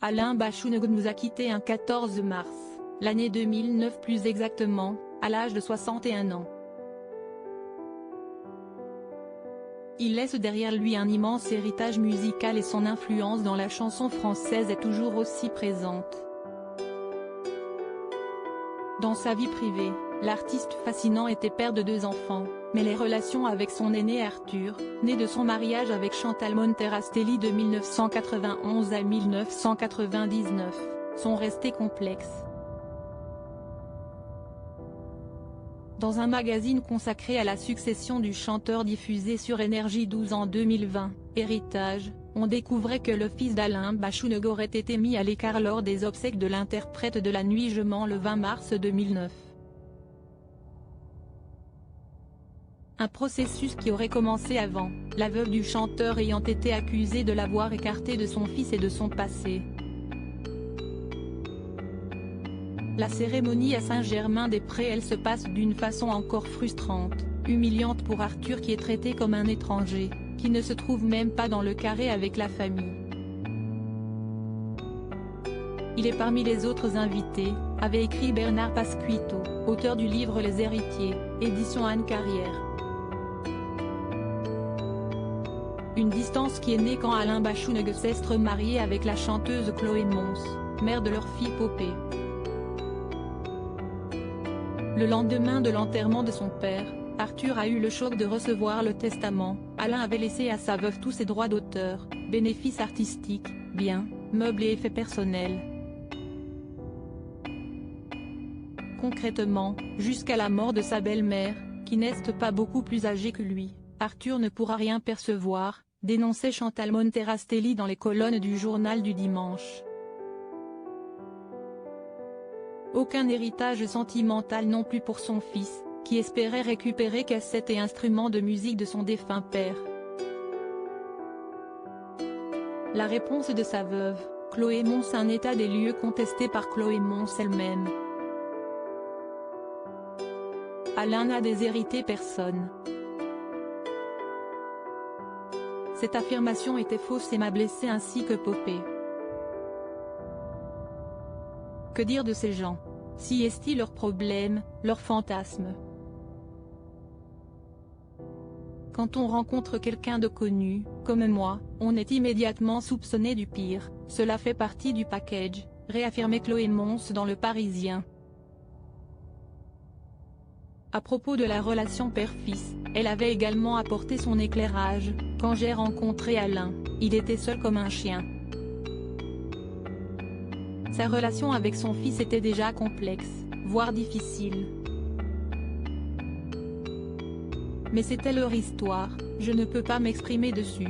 Alain Bachung nous a quittés un 14 mars, l'année 2009 plus exactement, à l'âge de 61 ans. Il laisse derrière lui un immense héritage musical et son influence dans la chanson française est toujours aussi présente. Dans sa vie privée, l'artiste fascinant était père de 2 enfants, mais les relations avec son aîné Arthur, né de son mariage avec Chantal Monterastelli de 1991 à 1999, sont restées complexes. Dans un magazine consacré à la succession du chanteur diffusé sur Énergie 12 en 2020, Héritage, on découvrait que le fils d'Alain Bachung aurait été mis à l'écart lors des obsèques de l'interprète de La Nuit je mens le 20 mars 2009. Un processus qui aurait commencé avant, la veuve du chanteur ayant été accusée de l'avoir écarté de son fils et de son passé. La cérémonie à Saint-Germain-des-Prés elle se passe d'une façon encore frustrante, humiliante pour Arthur qui est traité comme un étranger, qui ne se trouve même pas dans le carré avec la famille. Il est parmi les autres invités, avait écrit Bernard Pasquito, auteur du livre Les Héritiers, édition Anne Carrière. Une distance qui est née quand Alain Bachung s'est remarié avec la chanteuse Chloé Mons, mère de leur fille Popée. Le lendemain de l'enterrement de son père, Arthur a eu le choc de recevoir le testament. Alain avait laissé à sa veuve tous ses droits d'auteur, bénéfices artistiques, biens, meubles et effets personnels. Concrètement, jusqu'à la mort de sa belle-mère, qui n'est pas beaucoup plus âgée que lui, Arthur ne pourra rien percevoir, dénonçait Chantal Monterastelli dans les colonnes du journal du dimanche. Aucun héritage sentimental non plus pour son fils, qui espérait récupérer cassettes et instruments de musique de son défunt père. La réponse de sa veuve, Chloé Mons, un état des lieux contesté par Chloé Mons elle-même. Alain n'a déshérité personne. Cette affirmation était fausse et m'a blessé ainsi que Popée. Que dire de ces gens? Si est-il leurs problèmes, leurs fantasmes? Quand on rencontre quelqu'un de connu, comme moi, on est immédiatement soupçonné du pire, cela fait partie du package, réaffirmait Chloé Mons dans Le Parisien. À propos de la relation père-fils, elle avait également apporté son éclairage. Quand j'ai rencontré Alain, il était seul comme un chien. Sa relation avec son fils était déjà complexe, voire difficile. Mais c'était leur histoire, je ne peux pas m'exprimer dessus.